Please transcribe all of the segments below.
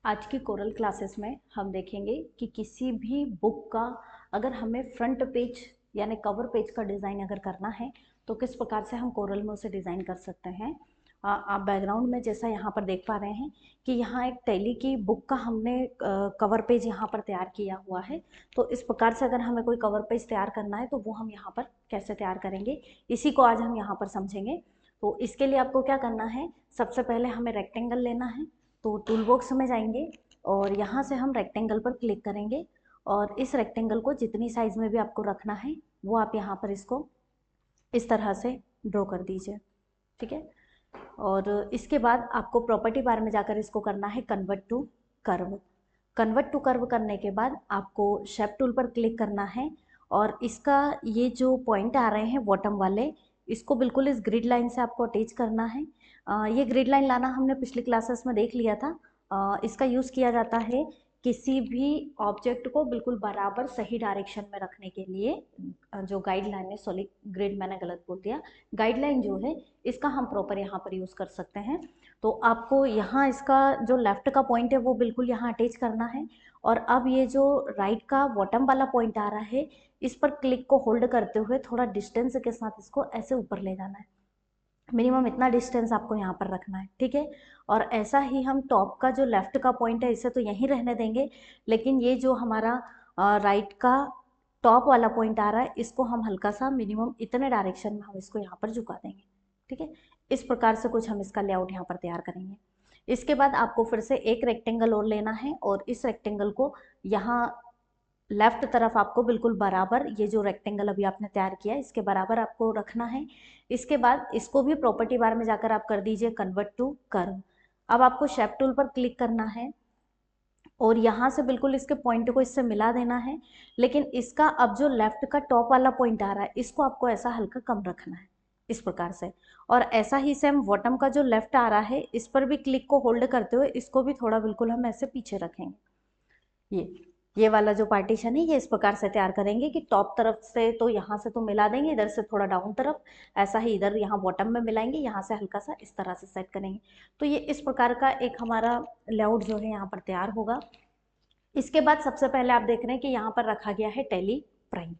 आज की coral classes में हम देखेंगे कि किसी भी बुक का अगर हमें फ्रंट पेज यानी कवर पेज का डिज़ाइन अगर करना है तो किस प्रकार से हम कोरल में उसे डिज़ाइन कर सकते हैं। आप बैकग्राउंड में जैसा यहाँ पर देख पा रहे हैं कि यहाँ एक टैली की बुक का हमने कवर पेज यहाँ पर तैयार किया हुआ है। तो इस प्रकार से अगर हमें कोई कवर पेज तैयार करना है तो वो हम यहाँ पर कैसे तैयार करेंगे, इसी को आज हम यहाँ पर समझेंगे। तो इसके लिए आपको क्या करना है, सबसे पहले हमें रेक्टेंगल लेना है। तो टूल बॉक्स में जाएंगे और यहाँ से हम रेक्टेंगल पर क्लिक करेंगे और इस रेक्टेंगल को जितनी साइज में भी आपको रखना है वो आप यहाँ पर इसको इस तरह से ड्रॉ कर दीजिए। ठीक है। और इसके बाद आपको प्रॉपर्टी बार में जाकर इसको करना है convert to curve. Convert to curve करने के बाद आपको शेप टूल पर क्लिक करना है और इसका ये जो पॉइंट आ रहे हैं बॉटम वाले, इसको बिल्कुल इस ग्रिड लाइन से आपको अटैच करना है। ये ग्रिड लाइन लाना हमने पिछली क्लासेस में देख लिया था। इसका यूज़ किया जाता है किसी भी ऑब्जेक्ट को बिल्कुल बराबर सही डायरेक्शन में रखने के लिए। जो गाइडलाइन है, सॉरी ग्रिड मैंने गलत बोल दिया, गाइडलाइन जो है इसका हम प्रॉपर यहाँ पर यूज़ कर सकते हैं। तो आपको यहाँ इसका जो लेफ्ट का पॉइंट है वो बिल्कुल यहाँ अटैच करना है और अब ये जो राइट का बॉटम वाला पॉइंट आ रहा है इस पर क्लिक को होल्ड करते हुए थोड़ा डिस्टेंस के साथ इसको ऐसे ऊपर ले जाना है। मिनिमम इतना डिस्टेंस आपको यहाँ पर रखना है। ठीक है। और ऐसा ही हम टॉप का जो लेफ्ट का पॉइंट है इसे तो यहीं रहने देंगे, लेकिन ये जो हमारा राइट का टॉप वाला पॉइंट आ रहा है इसको हम हल्का सा मिनिमम इतने डायरेक्शन में हम इसको यहाँ पर झुका देंगे। ठीक है। इस प्रकार से कुछ हम इसका लेआउट यहाँ पर तैयार करेंगे। इसके बाद आपको फिर से एक रेक्टेंगल और लेना है और इस रेक्टेंगल को यहाँ लेफ्ट तरफ आपको बिल्कुल बराबर, ये जो रेक्टेंगल अभी आपने तैयार किया है इसके बराबर आपको रखना है। इसके बाद इसको भी प्रॉपर्टी बार में जाकर आप कर दीजिए कन्वर्ट टू कर्व। अब आपको शेप टूल पर क्लिक करना है और यहाँ से बिल्कुल इसके पॉइंट को इससे मिला देना है, लेकिन इसका अब जो लेफ्ट का टॉप वाला पॉइंट आ रहा है इसको आपको ऐसा हल्का कम रखना है इस प्रकार से। और ऐसा ही सेम बॉटम का जो लेफ्ट आ रहा है इस पर भी क्लिक को होल्ड करते हुए इसको भी थोड़ा बिल्कुल हम ऐसे पीछे रखेंगे। ये वाला जो पार्टीशन है ये इस प्रकार से तैयार करेंगे कि टॉप तरफ से तो यहाँ से तो मिला देंगे, इधर से थोड़ा डाउन तरफ, ऐसा ही इधर यहाँ बॉटम में मिलाएंगे, यहाँ से हल्का सा इस तरह से सेट करेंगे। तो ये इस प्रकार का एक हमारा लेआउट जो है यहाँ पर तैयार होगा। इसके बाद सबसे पहले आप देख रहे हैं कि यहाँ पर रखा गया है टेली प्राइम।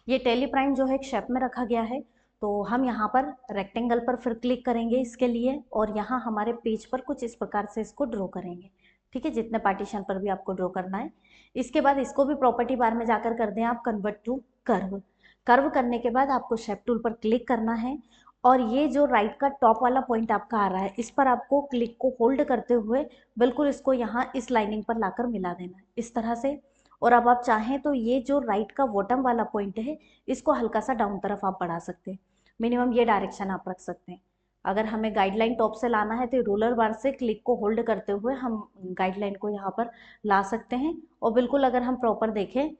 ये टेली प्राइम जो है एक शेप में रखा गया है। तो हम यहाँ पर रेक्टेंगल पर फिर क्लिक करेंगे इसके लिए और यहाँ हमारे पेज पर कुछ इस प्रकार से इसको ड्रॉ करेंगे। ठीक है, जितने पार्टीशन पर भी आपको ड्रॉ करना है। इसके बाद इसको भी प्रॉपर्टी बार में जाकर कर दें आप कन्वर्ट टू कर्व। कर्व करने के बाद आपको शेप टूल पर क्लिक करना है और ये जो राइट का टॉप वाला पॉइंट आपका आ रहा है इस पर आपको क्लिक को होल्ड करते हुए बिल्कुल इसको यहाँ इस लाइनिंग पर लाकर मिला देना है इस तरह से। और अब आप चाहें तो ये जो राइट का बॉटम वाला पॉइंट है इसको हल्का सा डाउन तरफ आप बढ़ा सकते हैं, मिनिमम ये डायरेक्शन आप रख सकते हैं। अगर हमें गाइडलाइन टॉप से लाना है तो रूलर बार से क्लिक को होल्ड करते हुए हम गाइडलाइन को यहाँ पर ला सकते हैं। और बिल्कुल अगर हम प्रॉपर देखें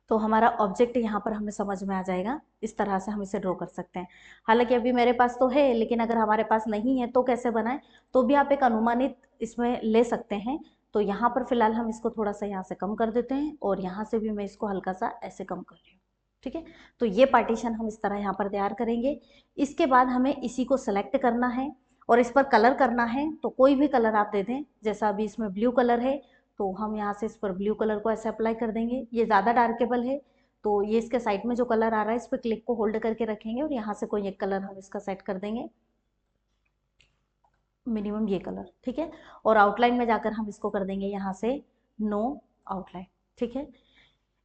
तो हमारा ऑब्जेक्ट यहाँ पर हमें समझ में आ जाएगा, इस तरह से हम इसे ड्रॉ कर सकते हैं। हालांकि अभी मेरे पास तो है, लेकिन अगर हमारे पास नहीं है तो कैसे बनाएं, तो भी आप एक अनुमानित इसमें ले सकते हैं। तो यहाँ पर फिलहाल हम इसको थोड़ा सा यहाँ से कम कर देते हैं और यहाँ से भी मैं इसको हल्का सा ऐसे कम कर रही हूँ। ठीक है। तो ये पार्टीशन हम इस तरह यहाँ पर तैयार करेंगे। इसके बाद हमें इसी को सेलेक्ट करना है और इस पर कलर करना है, तो कोई भी कलर आप दे दें। जैसा अभी इसमें ब्लू कलर है तो हम यहाँ से इस पर ब्लू कलर को ऐसे अप्लाई कर देंगे। ये ज़्यादा डार्केबल है तो ये इसके साइड में जो कलर आ रहा है इस पर क्लिक को होल्ड करके रखेंगे और यहाँ से कोई एक कलर हम इसका सेट कर देंगे, मिनिमम ये कलर। ठीक है। और आउटलाइन में जाकर हम इसको कर देंगे यहाँ से नो आउटलाइन। ठीक है।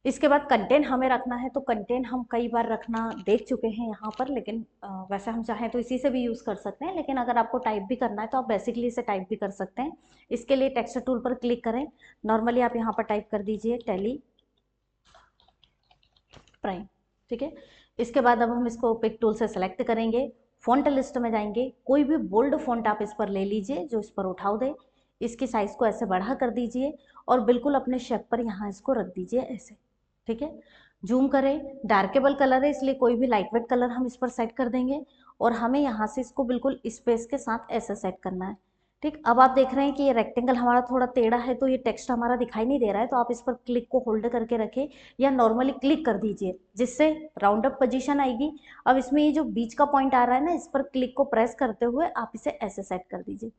इसके बाद कंटेंट हमें रखना है, तो कंटेंट हम कई बार रखना देख चुके हैं यहाँ पर, लेकिन वैसे हम चाहें तो इसी से भी यूज़ कर सकते हैं, लेकिन अगर आपको टाइप भी करना है तो आप बेसिकली इसे टाइप भी कर सकते हैं। इसके लिए टेक्स्ट टूल पर क्लिक करें, नॉर्मली आप यहाँ पर टाइप कर दीजिए टेली प्राइम। ठीक है। इसके बाद अब हम इसको पिक टूल से सेलेक्ट करेंगे, फॉन्ट लिस्ट में जाएंगे, कोई भी बोल्ड फॉन्ट आप इस पर ले लीजिए जो इस पर उठाव दे। इसकी साइज को ऐसे बढ़ा कर दीजिए और बिल्कुल अपने शेप पर यहाँ इसको रख दीजिए ऐसे। ठीक है। जूम करें, डार्केबल कलर है इसलिए कोई भी लाइट वेट कलर हम इस पर सेट कर देंगे और हमें यहाँ से इसको बिल्कुल स्पेस के साथ ऐसे सेट करना है। ठीक। अब आप देख रहे हैं कि ये रेक्टेंगल हमारा थोड़ा टेढ़ा है तो ये टेक्स्ट हमारा दिखाई नहीं दे रहा है, तो आप इस पर क्लिक को होल्ड करके रखें या नॉर्मली क्लिक कर दीजिए जिससे राउंड अप पोजीशन आएगी। अब इसमें ये जो बीच का पॉइंट आ रहा है ना, इस पर क्लिक को प्रेस करते हुए आप इसे ऐसे सेट कर दीजिए।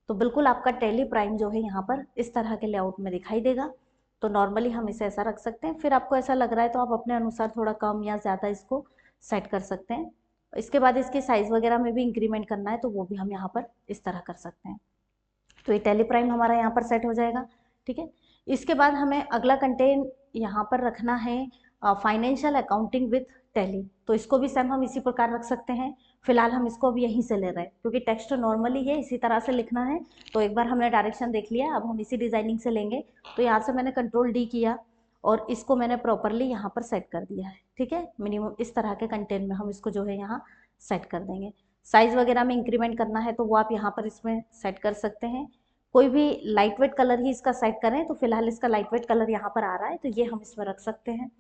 तो बिल्कुल आपका टैली प्राइम जो है यहाँ पर इस तरह के लेआउट में दिखाई देगा। तो नॉर्मली हम इसे ऐसा रख सकते हैं, फिर आपको ऐसा लग रहा है तो आप अपने अनुसार थोड़ा कम या ज़्यादा इसको सेट कर सकते हैं। इसके बाद इसकी साइज़ वगैरह में भी इंक्रीमेंट करना है तो वो भी हम यहाँ पर इस तरह कर सकते हैं। तो ये टैली प्राइम हमारा यहाँ पर सेट हो जाएगा, ठीक है। इसके बाद हमें अगला कंटेंट यहाँ पर रखना है फाइनेंशियल अकाउंटिंग विथ टैली। तो इसको भी सेम हम इसी प्रकार रख सकते हैं। फिलहाल हम इसको अब यहीं से ले रहे हैं क्योंकि टेक्स्ट नॉर्मली है, इसी तरह से लिखना है। तो एक बार हमने डायरेक्शन देख लिया, अब हम इसी डिजाइनिंग से लेंगे। तो यहाँ से मैंने कंट्रोल डी किया और इसको मैंने प्रॉपरली यहाँ पर सेट कर दिया है, ठीक है। मिनिमम इस तरह के कंटेंट में हम इसको जो है यहाँ सेट कर देंगे। साइज वगैरह में इंक्रीमेंट करना है तो वो आप यहाँ पर इसमें सेट कर सकते हैं। कोई भी लाइट वेट कलर ही इसका सेट करें, तो फिलहाल इसका लाइट वेट कलर यहाँ पर आ रहा है तो ये हम इसमें रख सकते हैं,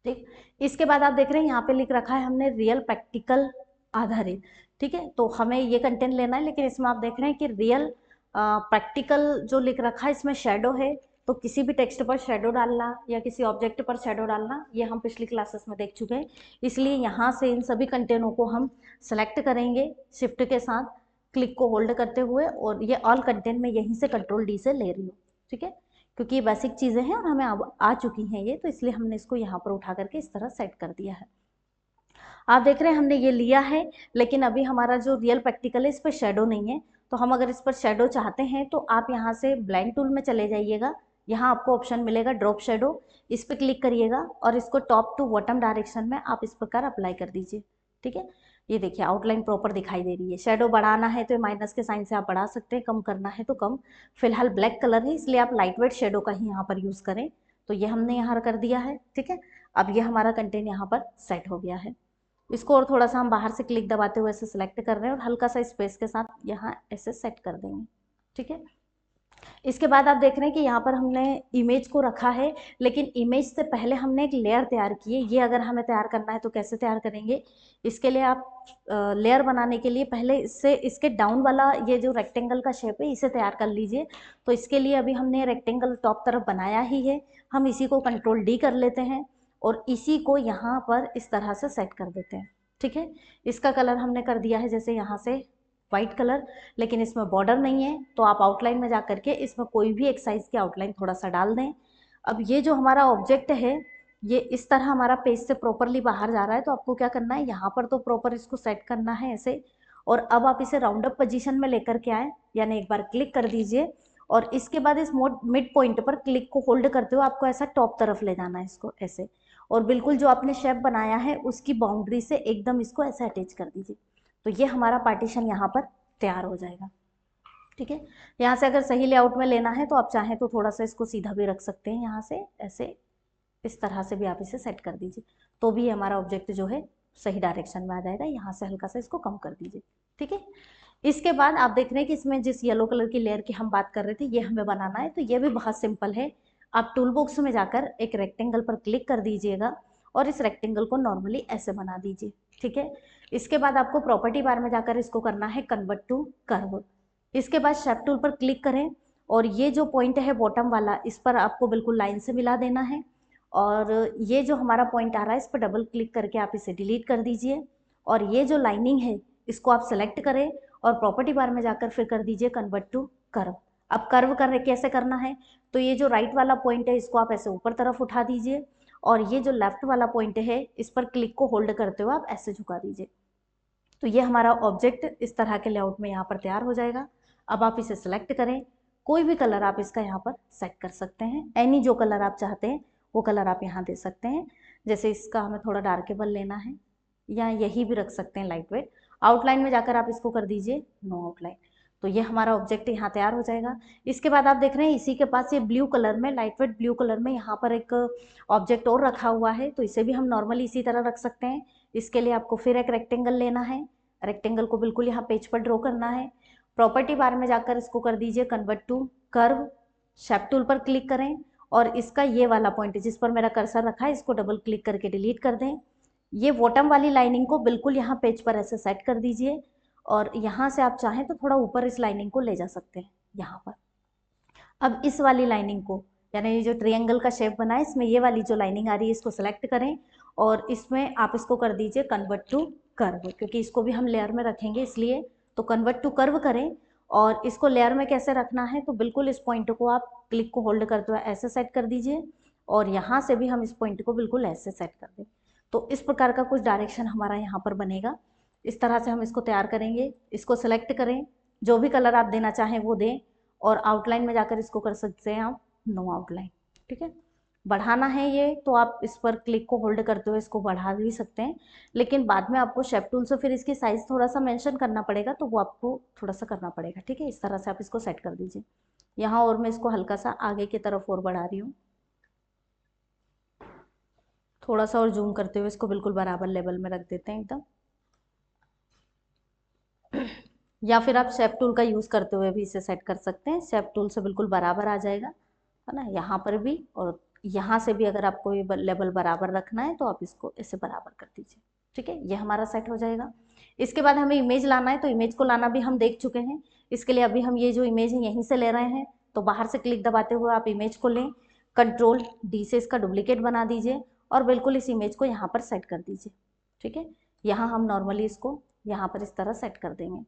ठीक। इसके बाद आप देख रहे हैं यहाँ पे लिख रखा है हमने रियल प्रैक्टिकल आधारित, ठीक है। तो हमें ये कंटेंट लेना है, लेकिन इसमें आप देख रहे हैं कि रियल प्रैक्टिकल जो लिख रखा है इसमें शेडो है। तो किसी भी टेक्स्ट पर शेडो डालना या किसी ऑब्जेक्ट पर शेडो डालना ये हम पिछली क्लासेस में देख चुके हैं। इसलिए यहाँ से इन सभी कंटेनों को हम सेलेक्ट करेंगे शिफ्ट के साथ, क्लिक को होल्ड करते हुए, और ये ऑल कंटेंट में यहीं से कंट्रोल डी से ले रही हूँ, ठीक है। क्योंकि ये बेसिक चीज़ें हैं और हमें अब आ चुकी हैं ये, तो इसलिए हमने इसको यहाँ पर उठा करके इस तरह सेट कर दिया है। आप देख रहे हैं हमने ये लिया है, लेकिन अभी हमारा जो रियल प्रैक्टिकल है इस पर शेडो नहीं है। तो हम अगर इस पर शेडो चाहते हैं तो आप यहाँ से ब्लेंड टूल में चले जाइएगा, यहाँ आपको ऑप्शन मिलेगा ड्रॉप शेडो, इस पर क्लिक करिएगा और इसको टॉप टू बॉटम डायरेक्शन में आप इस प्रकार अप्लाई कर दीजिए, ठीक है। ये देखिए आउटलाइन प्रॉपर दिखाई दे रही है। शेडो बढ़ाना है तो माइनस के साइन से आप बढ़ा सकते हैं, कम करना है तो कम। फिलहाल ब्लैक कलर है इसलिए आप लाइट वेट शेडो का ही यहाँ पर यूज़ करें। तो ये हमने यहाँ कर दिया है, ठीक है। अब ये हमारा कंटेंट यहाँ पर सेट हो गया है। इसको और थोड़ा सा हम बाहर से क्लिक दबाते हुए ऐसे सिलेक्ट कर रहे हैं और हल्का सा स्पेस के साथ यहाँ ऐसे सेट कर देंगे, ठीक है। इसके बाद आप देख रहे हैं कि यहाँ पर हमने इमेज को रखा है, लेकिन इमेज से पहले हमने एक लेयर तैयार की है। ये अगर हमें तैयार करना है तो कैसे तैयार करेंगे, इसके लिए आप लेयर बनाने के लिए पहले इसके डाउन वाला ये जो रेक्टेंगल का शेप है इसे तैयार कर लीजिए। तो इसके लिए अभी हमने रेक्टेंगल टॉप तरफ बनाया ही है, हम इसी को कंट्रोल डी कर लेते हैं और इसी को यहाँ पर इस तरह से सेट कर देते हैं, ठीक है। इसका कलर हमने कर दिया है जैसे यहाँ से वाइट कलर, लेकिन इसमें बॉर्डर नहीं है तो आप आउटलाइन में जा करके इसमें कोई भी एक साइज की आउटलाइन थोड़ा सा डाल दें। अब ये जो हमारा ऑब्जेक्ट है ये इस तरह हमारा पेज से प्रॉपरली बाहर जा रहा है, तो आपको क्या करना है, यहाँ पर तो प्रॉपर इसको सेट करना है ऐसे। और अब आप इसे राउंड अप पोजीशन में लेकर के आए, यानी एक बार क्लिक कर दीजिए और इसके बाद इस मिड पॉइंट पर क्लिक को होल्ड करते हुए आपको ऐसा टॉप तरफ ले जाना है इसको ऐसे, और बिल्कुल जो आपने शेप बनाया है उसकी बाउंड्री से एकदम इसको ऐसे अटैच कर दीजिए। तो ये हमारा पार्टीशन यहाँ पर तैयार हो जाएगा, ठीक है। यहाँ से अगर सही लेआउट में लेना है तो आप चाहें तो थोड़ा सा इसको सीधा भी रख सकते हैं, यहाँ से ऐसे इस तरह से भी आप इसे सेट कर दीजिए, तो भी हमारा ऑब्जेक्ट जो है सही डायरेक्शन में आ जाएगा। यहाँ से हल्का सा इसको कम कर दीजिए, ठीक है। इसके बाद आप देख रहे हैं कि इसमें जिस येलो कलर की लेयर की हम बात कर रहे थे ये हमें बनाना है, तो ये भी बहुत सिंपल है। आप टूल बॉक्स में जाकर एक रेक्टेंगल पर क्लिक कर दीजिएगा और इस रेक्टेंगल को नॉर्मली ऐसे बना दीजिए, ठीक है। इसके बाद आपको प्रॉपर्टी बार में जाकर इसको करना है कन्वर्ट टू कर्व। इसके बाद शेप टूल पर क्लिक करें और ये जो पॉइंट है बॉटम वाला इस पर आपको बिल्कुल लाइन से मिला देना है, और ये जो हमारा पॉइंट आ रहा है इस पर डबल क्लिक करके आप इसे डिलीट कर दीजिए। और ये जो लाइनिंग है इसको आप सेलेक्ट करें और प्रॉपर्टी बार में जाकर फिर कर दीजिए कन्वर्ट टू कर्व। अब कर्व कर कैसे करना है, तो ये जो राइट वाला पॉइंट है इसको आप ऐसे ऊपर तरफ उठा दीजिए और ये जो लेफ्ट वाला पॉइंट है इस पर क्लिक को होल्ड करते हुए आप ऐसे झुका दीजिए। तो ये हमारा ऑब्जेक्ट इस तरह के लेआउट में यहाँ पर तैयार हो जाएगा। अब आप इसे सेलेक्ट करें, कोई भी कलर आप इसका यहाँ पर सेट कर सकते हैं, एनी जो कलर आप चाहते हैं वो कलर आप यहाँ दे सकते हैं। जैसे इसका हमें थोड़ा डार्केबल लेना है या यही भी रख सकते हैं लाइट वेट। आउटलाइन में जाकर आप इसको कर दीजिए नो आउटलाइन, तो ये हमारा ऑब्जेक्ट यहाँ तैयार हो जाएगा। इसके बाद आप देख रहे हैं इसी के पास ये ब्लू कलर में, लाइट वेट ब्लू कलर में यहाँ पर एक ऑब्जेक्ट और रखा हुआ है, तो इसे भी हम नॉर्मली इसी तरह रख सकते हैं। इसके लिए आपको फिर एक रेक्टेंगल लेना है, रेक्टेंगल को बिल्कुल यहाँ पेज पर ड्रॉ करना है। प्रॉपर्टी बार में जाकर इसको कर दीजिए convert to curve, shape tool पर क्लिक करें और इसका ये वाला पॉइंट जिस पर मेरा कर्सर रखा है इसको डबल क्लिक करके डिलीट कर दें। ये बॉटम वाली लाइनिंग को बिल्कुल यहाँ पेज पर ऐसे सेट कर दीजिए और यहाँ से आप चाहें तो थोड़ा ऊपर इस लाइनिंग को ले जा सकते हैं यहाँ पर। अब इस वाली लाइनिंग को, यानी ये जो ट्रायंगल का शेप बना है इसमें ये वाली जो लाइनिंग आ रही है इसको सेलेक्ट करें और इसमें आप इसको कर दीजिए कन्वर्ट टू कर्व, क्योंकि इसको भी हम लेयर में रखेंगे इसलिए। तो कन्वर्ट टू कर्व करें और इसको लेयर में कैसे रखना है, तो बिल्कुल इस पॉइंट को आप क्लिक को होल्ड करते हुए ऐसे सेट कर दीजिए और यहाँ से भी हम इस पॉइंट को बिल्कुल ऐसे सेट कर दें। तो इस प्रकार का कुछ डायरेक्शन हमारा यहाँ पर बनेगा। इस तरह से हम इसको तैयार करेंगे। इसको सेलेक्ट करें, जो भी कलर आप देना चाहें वो दें और आउटलाइन में जाकर इसको कर सकते हैं आप नो आउटलाइन। ठीक है, बढ़ाना है ये तो आप इस पर क्लिक को होल्ड करते हुए इसको बढ़ा भी सकते हैं, लेकिन बाद में आपको शेप टूल से फिर इसकी साइज थोड़ा सा मेंशन करना पड़ेगा, तो वो आपको थोड़ा सा करना पड़ेगा। ठीक है, इस तरह से आप इसको सेट कर दीजिए यहाँ, और मैं इसको हल्का सा आगे की तरफ और बढ़ा रही हूँ, थोड़ा सा और जूम करते हुए इसको बिल्कुल बराबर लेवल में रख देते हैं एकदम। या फिर आप शेप टूल का यूज़ करते हुए भी इसे सेट कर सकते हैं, शेप टूल से बिल्कुल बराबर आ जाएगा, है ना, यहाँ पर भी, और यहाँ से भी अगर आपको ये लेवल बराबर रखना है तो आप इसको ऐसे बराबर कर दीजिए। ठीक है, ये हमारा सेट हो जाएगा। इसके बाद हमें इमेज लाना है, तो इमेज को लाना भी हम देख चुके हैं। इसके लिए अभी हम ये जो इमेज है यहीं से ले रहे हैं, तो बाहर से क्लिक दबाते हुए आप इमेज को लें, कंट्रोल डी से इसका डुप्लीकेट बना दीजिए और बिल्कुल इस इमेज को यहाँ पर सेट कर दीजिए। ठीक है, यहाँ हम नॉर्मली इसको यहाँ पर इस तरह सेट कर देंगे।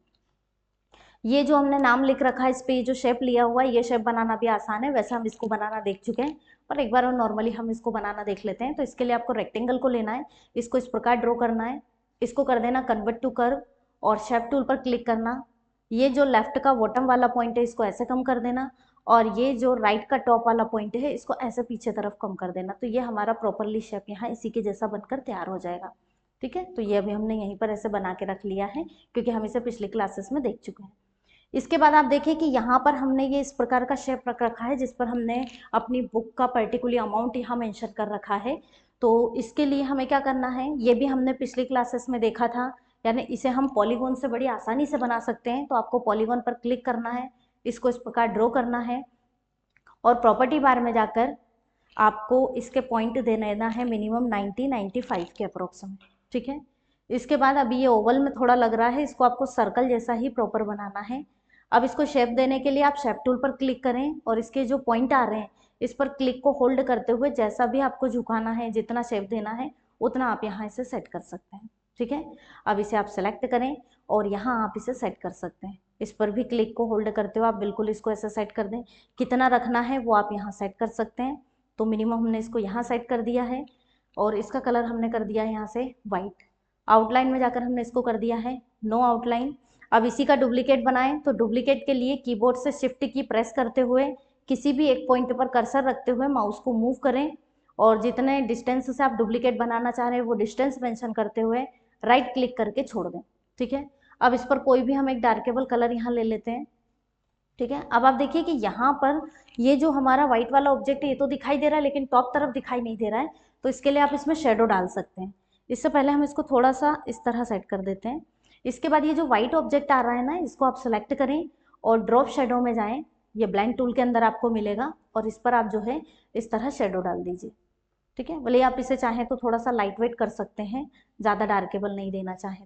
ये जो हमने नाम लिख रखा है, इस पे ये जो शेप लिया हुआ है, ये शेप बनाना भी आसान है, वैसे हम इसको बनाना देख चुके हैं, पर एक बार और नॉर्मली हम इसको बनाना देख लेते हैं। तो इसके लिए आपको रेक्टेंगल को लेना है, इसको इस प्रकार ड्रॉ करना है, इसको कर देना कन्वर्ट टू कर्व और शेप टूल पर क्लिक करना। ये जो लेफ्ट का बॉटम वाला पॉइंट है इसको ऐसे कम कर देना, और ये जो राइट का टॉप वाला पॉइंट है इसको ऐसे पीछे तरफ कम कर देना। तो ये हमारा प्रॉपरली शेप यहाँ इसी के जैसा बनकर तैयार हो जाएगा। ठीक है, तो ये अभी हमने यहीं पर ऐसे बना के रख लिया है, क्योंकि हम इसे पिछली क्लासेस में देख चुके हैं। इसके बाद आप देखिए कि यहाँ पर हमने ये इस प्रकार का शेप रख रखा है, जिस पर हमने अपनी बुक का पर्टिकुलर अमाउंट यहाँ मेंशन कर रखा है। तो इसके लिए हमें क्या करना है, ये भी हमने पिछली क्लासेस में देखा था, यानी इसे हम पॉलीगॉन से बड़ी आसानी से बना सकते हैं। तो आपको पॉलीगॉन पर क्लिक करना है, इसको इस प्रकार ड्रॉ करना है और प्रॉपर्टी बार में जाकर आपको इसके पॉइंट देना है मिनिमम 90-95 के अप्रोक्सीमेट। ठीक है, इसके बाद अभी ये ओवल में थोड़ा लग रहा है, इसको आपको सर्कल जैसा ही प्रॉपर बनाना है। अब इसको शेप देने के लिए आप शेप टूल पर क्लिक करें और इसके जो पॉइंट आ रहे हैं इस पर क्लिक को होल्ड करते हुए जैसा भी आपको झुकाना है, जितना शेप देना है उतना आप यहाँ इसे सेट कर सकते हैं। ठीक है, अब इसे आप सेलेक्ट करें और यहाँ आप इसे सेट कर सकते हैं। इस पर भी क्लिक को होल्ड करते हुए आप बिल्कुल इसको ऐसे सेट कर दें, कितना रखना है वो आप यहाँ सेट कर सकते हैं। तो मिनिमम हमने इसको यहाँ सेट कर दिया है और इसका कलर हमने कर दिया है यहाँ से वाइट। आउटलाइन में जाकर हमने इसको कर दिया है नो आउटलाइन। अब इसी का डुप्लीकेट बनाएं, तो डुप्लीकेट के लिए कीबोर्ड से शिफ्ट की प्रेस करते हुए किसी भी एक पॉइंट पर कर्सर रखते हुए माउस को मूव करें और जितने डिस्टेंस से आप डुप्लीकेट बनाना चाह रहे हैं वो डिस्टेंस मेंशन करते हुए राइट क्लिक करके छोड़ दें। ठीक है, अब इस पर कोई भी हम एक डार्केबल कलर यहाँ ले लेते हैं। ठीक है, अब आप देखिए कि यहाँ पर ये जो हमारा व्हाइट वाला ऑब्जेक्ट है ये तो दिखाई दे रहा है, लेकिन टॉप तरफ दिखाई नहीं दे रहा है, तो इसके लिए आप इसमें शेडो डाल सकते हैं। इससे पहले हम इसको थोड़ा सा इस तरह सेट कर देते हैं। इसके बाद ये जो व्हाइट ऑब्जेक्ट आ रहा है ना, इसको आप सेलेक्ट करें और ड्रॉप शेडो में जाएं, ये ब्लेंड टूल के अंदर आपको मिलेगा और इस पर आप जो है इस तरह शेडो डाल दीजिए। ठीक है, भले आप इसे चाहें तो थोड़ा सा लाइट वेट कर सकते हैं, ज़्यादा डार्केबल नहीं देना चाहें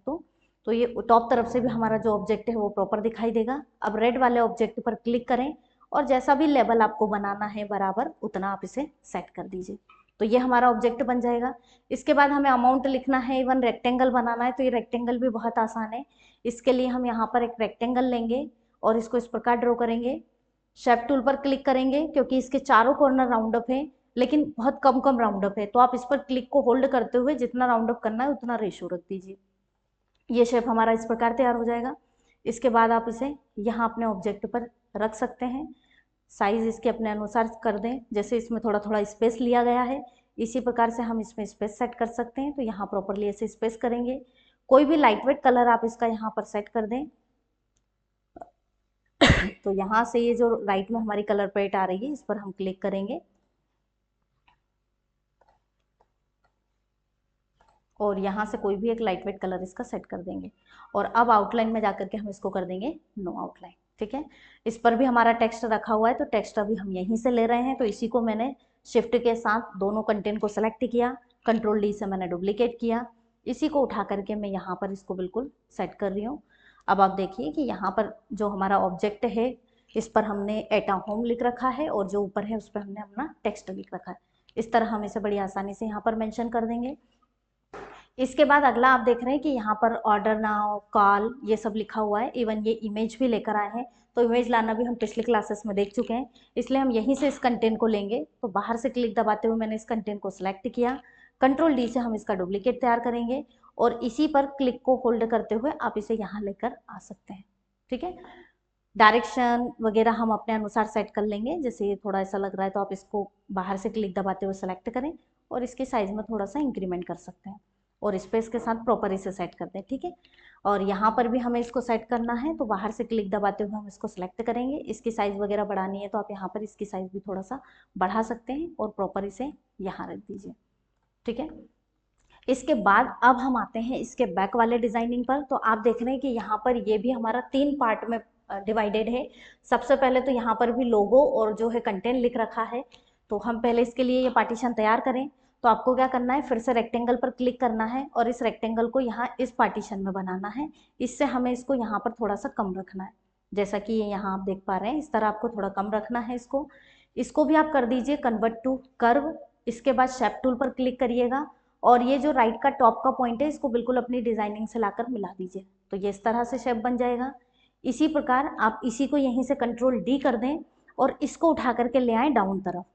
तो ये टॉप तरफ से भी हमारा जो ऑब्जेक्ट है वो प्रॉपर दिखाई देगा। अब रेड वाले ऑब्जेक्ट पर क्लिक करें और जैसा भी लेवल आपको बनाना है बराबर उतना आप इसे सेट कर दीजिए, तो ये हमारा ऑब्जेक्ट बन जाएगा। इसके बाद हमें अमाउंट लिखना है, इवन रेक्टेंगल बनाना है, तो ये रेक्टेंगल भी बहुत आसान है। इसके लिए हम यहाँ पर एक रेक्टेंगल लेंगे और इसको इस प्रकार ड्रॉ करेंगे। शेप टूल पर क्लिक करेंगे, क्योंकि इसके चारों कॉर्नर राउंड अप है लेकिन बहुत कम कम राउंड अप है, तो आप इस पर क्लिक को होल्ड करते हुए जितना राउंड अप करना है उतना रेशियो रख दीजिए। ये शेप हमारा इस प्रकार तैयार हो जाएगा। इसके बाद आप इसे यहाँ अपने ऑब्जेक्ट पर रख सकते हैं, साइज इसके अपने अनुसार कर दें, जैसे इसमें थोड़ा थोड़ा स्पेस लिया गया है इसी प्रकार से हम इसमें स्पेस सेट कर सकते हैं। तो यहाँ प्रॉपरली ऐसे स्पेस करेंगे, कोई भी लाइट वेट कलर आप इसका यहाँ पर सेट कर दें। तो यहाँ से ये जो राइट में हमारी कलर प्लेट आ रही है इस पर हम क्लिक करेंगे और यहाँ से कोई भी एक लाइट वेट कलर इसका सेट कर देंगे और अब आउटलाइन में जाकर के हम इसको कर देंगे नो आउटलाइन। ठीक है, इस पर भी हमारा टेक्स्ट रखा हुआ है, तो टेक्स्ट अभी हम यहीं से ले रहे हैं, तो इसी को मैंने शिफ्ट के साथ दोनों कंटेंट को सेलेक्ट किया, कंट्रोल डी से मैंने डुप्लीकेट किया, इसी को उठा करके मैं यहाँ पर इसको बिल्कुल सेट कर रही हूँ। अब आप देखिए कि यहाँ पर जो हमारा ऑब्जेक्ट है इस पर हमने एट होम लिख रखा है और जो ऊपर है उस पर हमने अपना टेक्स्ट लिख रखा है। इस तरह हम इसे बड़ी आसानी से यहाँ पर मेंशन कर देंगे। इसके बाद अगला आप देख रहे हैं कि यहाँ पर ऑर्डर नाउ, कॉल, ये सब लिखा हुआ है। इवन ये इमेज भी लेकर आए हैं, तो इमेज लाना भी हम पिछली क्लासेस में देख चुके हैं, इसलिए हम यहीं से इस कंटेंट को लेंगे। तो बाहर से क्लिक दबाते हुए मैंने इस कंटेंट को सिलेक्ट किया, कंट्रोल डी से हम इसका डुप्लीकेट तैयार करेंगे और इसी पर क्लिक को होल्ड करते हुए आप इसे यहाँ लेकर आ सकते हैं। ठीक है, डायरेक्शन वगैरह हम अपने अनुसार सेट कर लेंगे। जैसे ये थोड़ा ऐसा लग रहा है तो आप इसको बाहर से क्लिक दबाते हुए सेलेक्ट करें और इसके साइज में थोड़ा सा इंक्रीमेंट कर सकते हैं और स्पेस के साथ प्रॉपर इसे सेट कर दें। ठीक है, और यहाँ पर भी हमें इसको सेट करना है, तो बाहर से क्लिक दबाते हुए हम इसको सेलेक्ट करेंगे। इसकी साइज़ वगैरह बढ़ानी है तो आप यहाँ पर इसकी साइज़ भी थोड़ा सा बढ़ा सकते हैं और प्रॉपर इसे यहाँ रख दीजिए। ठीक है, इसके बाद अब हम आते हैं इसके बैक वाले डिजाइनिंग पर। तो आप देख रहे हैं कि यहाँ पर ये भी हमारा 3 पार्ट में डिवाइडेड है। सबसे पहले तो यहाँ पर भी लोगो और जो है कंटेंट लिख रखा है, तो हम पहले इसके लिए ये पार्टीशन तैयार करें। तो आपको क्या करना है, फिर से रेक्टेंगल पर क्लिक करना है और इस रेक्टेंगल को यहाँ इस पार्टीशन में बनाना है। इससे हमें इसको यहाँ पर थोड़ा सा कम रखना है, जैसा कि ये यहाँ आप देख पा रहे हैं, इस तरह आपको थोड़ा कम रखना है इसको भी आप कर दीजिए कन्वर्ट टू कर्व। इसके बाद शेप टूल पर क्लिक करिएगा और ये जो राइट का टॉप का पॉइंट है इसको बिल्कुल अपनी डिजाइनिंग से लाकर मिला दीजिए, तो ये इस तरह से शेप बन जाएगा। इसी प्रकार आप इसी को यहीं से कंट्रोल डी कर दें और इसको उठा करके ले आए डाउन तरफ,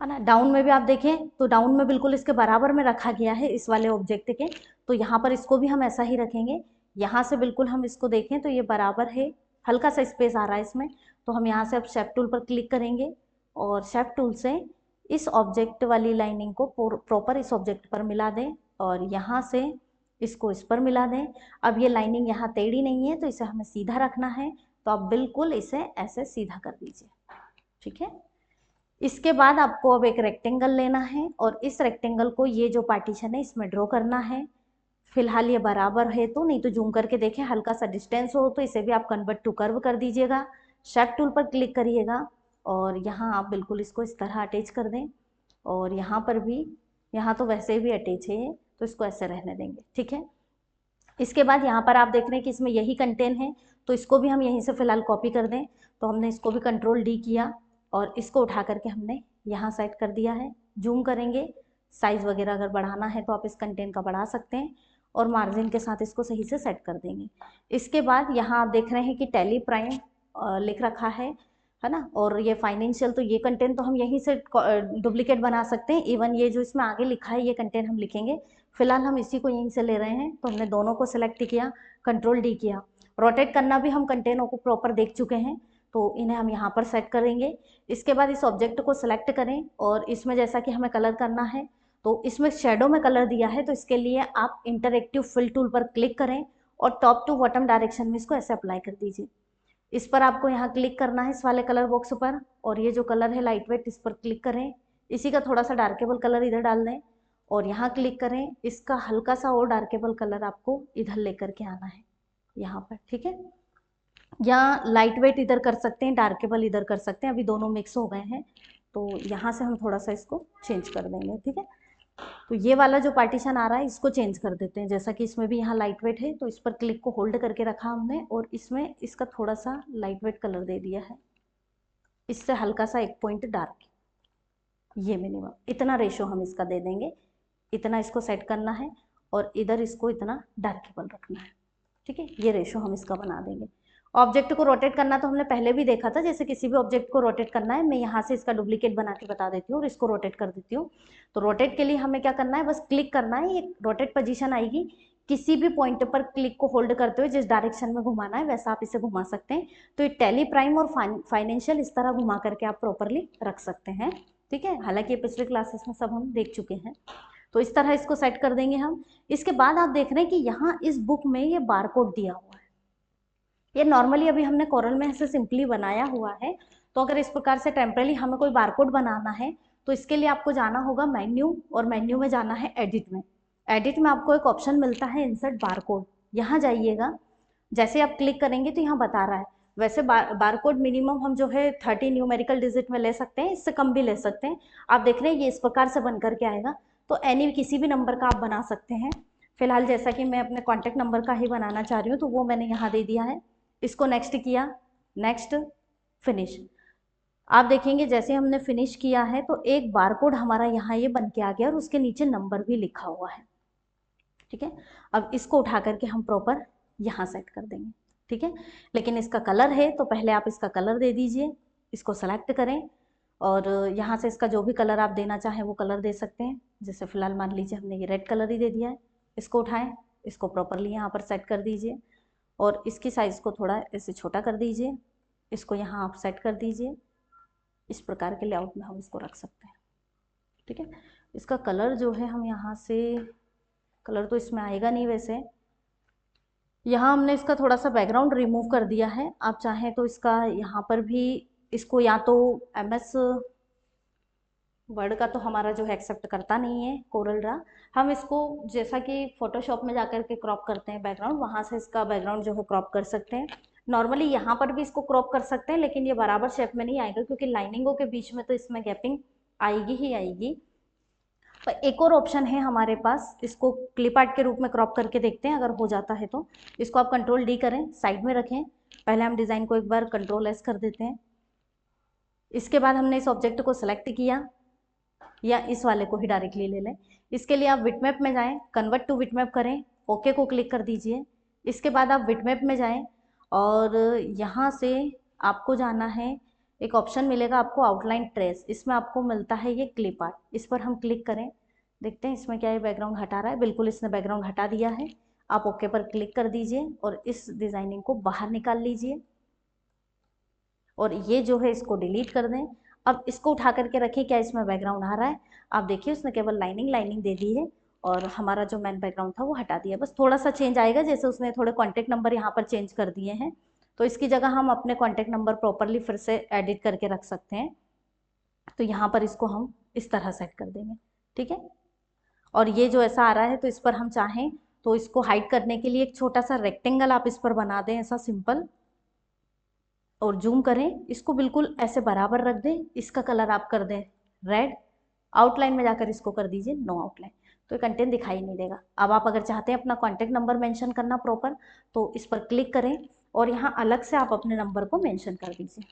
है ना। डाउन में भी आप देखें तो डाउन में बिल्कुल इसके बराबर में रखा गया है इस वाले ऑब्जेक्ट के, तो यहाँ पर इसको भी हम ऐसा ही रखेंगे। यहाँ से बिल्कुल हम इसको देखें तो ये बराबर है, हल्का सा स्पेस आ रहा है इसमें, तो हम यहाँ से अब शेप टूल पर क्लिक करेंगे और शेप टूल से इस ऑब्जेक्ट वाली लाइनिंग को प्रॉपर इस ऑब्जेक्ट पर मिला दें और यहाँ से इसको इस पर मिला दें। अब ये लाइनिंग यहाँ टेढ़ी नहीं है तो इसे हमें सीधा रखना है, तो आप बिल्कुल इसे ऐसे सीधा कर दीजिए। ठीक है, इसके बाद आपको अब एक रेक्टेंगल लेना है और इस रेक्टेंगल को ये जो पार्टीशन है इसमें ड्रॉ करना है। फिलहाल ये बराबर है तो, नहीं तो जूम करके देखें, हल्का सा डिस्टेंस हो तो इसे भी आप कन्वर्ट टू कर्व कर दीजिएगा। शेप टूल पर क्लिक करिएगा और यहाँ आप बिल्कुल इसको इस तरह अटैच कर दें और यहाँ पर भी, यहाँ तो वैसे भी अटैच है तो इसको ऐसे रहने देंगे। ठीक है, इसके बाद यहाँ पर आप देख रहे हैं कि इसमें यही कंटेंट है, तो इसको भी हम यहीं से फिलहाल कॉपी कर दें। तो हमने इसको भी कंट्रोल डी किया और इसको उठा करके हमने यहाँ सेट कर दिया है। जूम करेंगे, साइज़ वगैरह अगर बढ़ाना है तो आप इस कंटेंट का बढ़ा सकते हैं और मार्जिन के साथ इसको सही से सेट कर देंगे। इसके बाद यहाँ आप देख रहे हैं कि टैली प्राइम लिख रखा है ना, और ये फाइनेंशियल, तो ये कंटेंट तो हम यहीं से डुप्लीकेट बना सकते हैं। इवन ये जो इसमें आगे लिखा है ये कंटेंट हम लिखेंगे, फिलहाल हम इसी को यहीं से ले रहे हैं। तो हमने दोनों को सिलेक्ट किया, कंट्रोल डी किया। रोटेट करना भी हम कंटेंटों को प्रॉपर देख चुके हैं, तो इन्हें हम यहाँ पर सेट करेंगे। इसके बाद इस ऑब्जेक्ट को सिलेक्ट करें और इसमें जैसा कि हमें कलर करना है, तो इसमें शेडो में कलर दिया है, तो इसके लिए आप इंटरएक्टिव फिल टूल पर क्लिक करें और टॉप टू बॉटम डायरेक्शन में इसको ऐसे अप्लाई कर दीजिए। इस पर आपको यहाँ क्लिक करना है, इस वाले कलर बॉक्स पर, और ये जो कलर है लाइट वेट, इस पर क्लिक करें। इसी का थोड़ा सा डार्केबल कलर इधर डाल दें और यहाँ क्लिक करें, इसका हल्का सा और डार्केबल कलर आपको इधर लेकर के आना है यहाँ पर। ठीक है, या लाइट वेट इधर कर सकते हैं, डार्केबल इधर कर सकते हैं, अभी दोनों मिक्स हो गए हैं तो यहाँ से हम थोड़ा सा इसको चेंज कर देंगे। ठीक है, तो ये वाला जो पार्टीशन आ रहा है इसको चेंज कर देते हैं, जैसा कि इसमें भी यहाँ लाइट वेट है तो इस पर क्लिक को होल्ड करके रखा हमने और इसमें इसका थोड़ा सा लाइट वेट कलर दे दिया है, इससे हल्का सा एक पॉइंट डार्क, ये मिनिमम इतना रेशो हम इसका दे देंगे, इतना इसको सेट करना है और इधर इसको इतना डार्केबल रखना है। ठीक है, ये रेशो हम इसका बना देंगे। ऑब्जेक्ट को रोटेट करना तो हमने पहले भी देखा था, जैसे किसी भी ऑब्जेक्ट को रोटेट करना है, मैं यहाँ से इसका डुप्लीकेट बना के बता देती हूँ और इसको रोटेट कर देती हूँ। तो रोटेट के लिए हमें क्या करना है, बस क्लिक करना है, ये रोटेट पोजीशन आएगी, किसी भी पॉइंट पर क्लिक को होल्ड करते हुए जिस डायरेक्शन में घुमाना है वैसा आप इसे घुमा सकते हैं। तो ये टैली प्राइम और फाइनेंशियल इस तरह घुमा करके आप प्रॉपरली रख सकते हैं। ठीक है, हालांकि ये पिछले क्लासेस में सब हम देख चुके हैं। तो इस तरह इसको सेट कर देंगे हम। इसके बाद आप देख रहे हैं कि यहाँ इस बुक में ये बारकोड दिया हुआ है, ये नॉर्मली अभी हमने कोरल में ऐसे सिंपली बनाया हुआ है। तो अगर इस प्रकार से टेम्पररी हमें कोई बारकोड बनाना है तो इसके लिए आपको जाना होगा मेन्यू, और मेन्यू में जाना है एडिट में। एडिट में आपको एक ऑप्शन मिलता है इंसर्ट बारकोड, यहाँ जाइएगा। जैसे आप क्लिक करेंगे तो यहाँ बता रहा है, वैसे बारकोड मिनिमम हम जो है 30 न्यूमेरिकल डिजिट में ले सकते हैं, इससे कम भी ले सकते हैं। आप देख रहे हैं ये इस प्रकार से बन करके आएगा, तो एनी किसी भी नंबर का आप बना सकते हैं। फिलहाल जैसा कि मैं अपने कॉन्टैक्ट नंबर का ही बनाना चाह रही हूँ तो वो मैंने यहाँ दे दिया है। इसको नेक्स्ट किया, नेक्स्ट, फिनिश। आप देखेंगे जैसे हमने फिनिश किया है तो एक बारकोड हमारा यहाँ ये बन के आ गया और उसके नीचे नंबर भी लिखा हुआ है। ठीक है। अब इसको उठा करके हम प्रॉपर यहाँ सेट कर देंगे, ठीक है। लेकिन इसका कलर है तो पहले आप इसका कलर दे दीजिए, इसको सेलेक्ट करें और यहाँ से इसका जो भी कलर आप देना चाहें वो कलर दे सकते हैं। जैसे फिलहाल मान लीजिए हमने ये रेड कलर ही दे दिया है। इसको उठाएं, इसको प्रॉपरली यहाँ पर सेट कर दीजिए और इसकी साइज़ को थोड़ा ऐसे छोटा कर दीजिए, इसको यहाँ आप सेट कर दीजिए। इस प्रकार के लेआउट में हम इसको रख सकते हैं, ठीक है। इसका कलर जो है हम यहाँ से, कलर तो इसमें आएगा नहीं वैसे, यहाँ हमने इसका थोड़ा सा बैकग्राउंड रिमूव कर दिया है। आप चाहें तो इसका यहाँ पर भी, इसको या तो MS वर्ड का तो हमारा जो है एक्सेप्ट करता नहीं है कोरल ड्रा, हम इसको जैसा कि फोटोशॉप में जाकर के क्रॉप करते हैं बैकग्राउंड, वहाँ से इसका बैकग्राउंड जो है क्रॉप कर सकते हैं। नॉर्मली यहाँ पर भी इसको क्रॉप कर सकते हैं, लेकिन ये बराबर शेप में नहीं आएगा क्योंकि लाइनिंगों के बीच में तो इसमें गैपिंग आएगी ही आएगी। तो एक और ऑप्शन है हमारे पास, इसको क्लिप आर्ट के रूप में क्रॉप करके देखते हैं अगर हो जाता है तो। इसको आप Ctrl+D करें, साइड में रखें, पहले हम डिज़ाइन को एक बार Ctrl+S कर देते हैं। इसके बाद हमने इस ऑब्जेक्ट को सिलेक्ट किया, या इस वाले को ही डायरेक्टली ले लें। इसके लिए आप बिटमैप में जाएं, कन्वर्ट टू बिटमैप करें, ओके को क्लिक कर दीजिए। इसके बाद आप बिटमैप में जाएं और यहाँ से आपको जाना है, एक ऑप्शन मिलेगा आपको आउटलाइन ट्रेस, इसमें आपको मिलता है ये क्लिप आर्ट, इस पर हम क्लिक करें। देखते हैं इसमें क्या ये बैकग्राउंड हटा रहा है, बिल्कुल इसने बैकग्राउंड हटा दिया है। आप ओके पर क्लिक कर दीजिए और इस डिज़ाइनिंग को बाहर निकाल लीजिए और ये जो है इसको डिलीट कर दें। अब इसको उठा करके रखिए, क्या इसमें बैकग्राउंड आ रहा है? आप देखिए उसने केवल लाइनिंग दे दी है और हमारा जो मेन बैकग्राउंड था वो हटा दिया। बस थोड़ा सा चेंज आएगा, जैसे उसने थोड़े कॉन्टैक्ट नंबर यहाँ पर चेंज कर दिए हैं, तो इसकी जगह हम अपने कॉन्टैक्ट नंबर प्रॉपरली फिर से एडिट करके रख सकते हैं। तो यहाँ पर इसको हम इस तरह सेट कर देंगे, ठीक है। और ये जो ऐसा आ रहा है तो इस पर हम चाहें तो इसको हाइड करने के लिए एक छोटा सा रेक्टेंगल आप इस पर बना दें, ऐसा सिंपल, और जूम करें, इसको बिल्कुल ऐसे बराबर रख दें। इसका कलर आप कर दें रेड, आउटलाइन में जाकर इसको कर दीजिए नो आउटलाइन, तो ये कंटेंट दिखाई नहीं देगा। अब आप अगर चाहते हैं अपना कॉन्टैक्ट नंबर मेंशन करना प्रॉपर, तो इस पर क्लिक करें और यहाँ अलग से आप अपने नंबर को मेंशन कर दीजिए,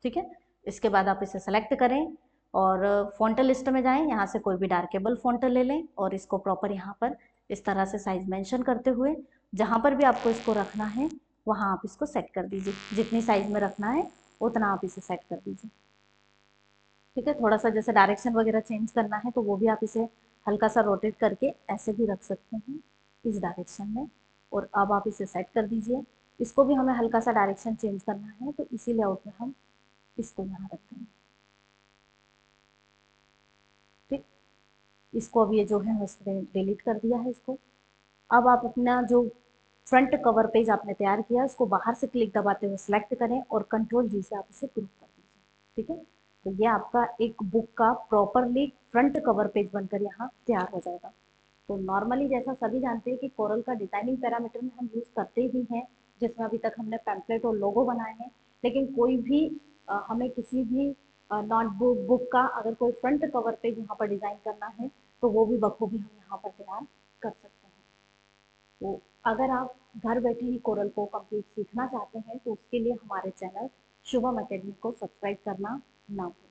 ठीक है। इसके बाद आप इसे सेलेक्ट करें और फ़ॉन्ट लिस्ट में जाएं, यहाँ से कोई भी डार्केबल फ़ॉन्ट ले लें और इसको प्रॉपर यहाँ पर इस तरह से साइज मेंशन करते हुए जहाँ पर भी आपको इसको रखना है वहाँ आप इसको सेट कर दीजिए, जितनी साइज में रखना है उतना आप इसे सेट कर दीजिए, ठीक है। थोड़ा सा जैसे डायरेक्शन वगैरह चेंज करना है तो वो भी आप इसे हल्का सा रोटेट करके ऐसे भी रख सकते हैं इस डायरेक्शन में, और अब आप इसे सेट कर दीजिए। इसको भी हमें हल्का सा डायरेक्शन चेंज करना है तो इसी लेआउट में हम इसको यहाँ रख देंगे, ठीक। इसको अब ये जो है उसने डिलीट कर दिया है इसको। अब आप अपना जो फ्रंट कवर पेज आपने तैयार किया उसको बाहर से क्लिक दबाते हुए सिलेक्ट करें और Ctrl+G से आप इसे ग्रुप कर दीजिए, ठीक है। तो ये आपका एक बुक का प्रॉपरली फ्रंट कवर पेज बनकर यहाँ तैयार हो जाएगा। तो नॉर्मली जैसा सभी जानते हैं कि कोरल का डिजाइनिंग पैरामीटर में हम यूज़ करते ही हैं, जिसमें अभी तक हमने पैम्पलेट और लोगो बनाए हैं, लेकिन कोई भी हमें किसी भी नोटबुक बुक का अगर कोई फ्रंट कवर पेज यहाँ पर डिज़ाइन करना है तो वो भी बखूबी हम यहाँ पर तैयार कर सकते हैं। तो अगर आप घर बैठे ही कोरल को कंप्लीट सीखना चाहते हैं तो उसके लिए हमारे चैनल शुभम अकेडमी को सब्सक्राइब करना ना भूलें।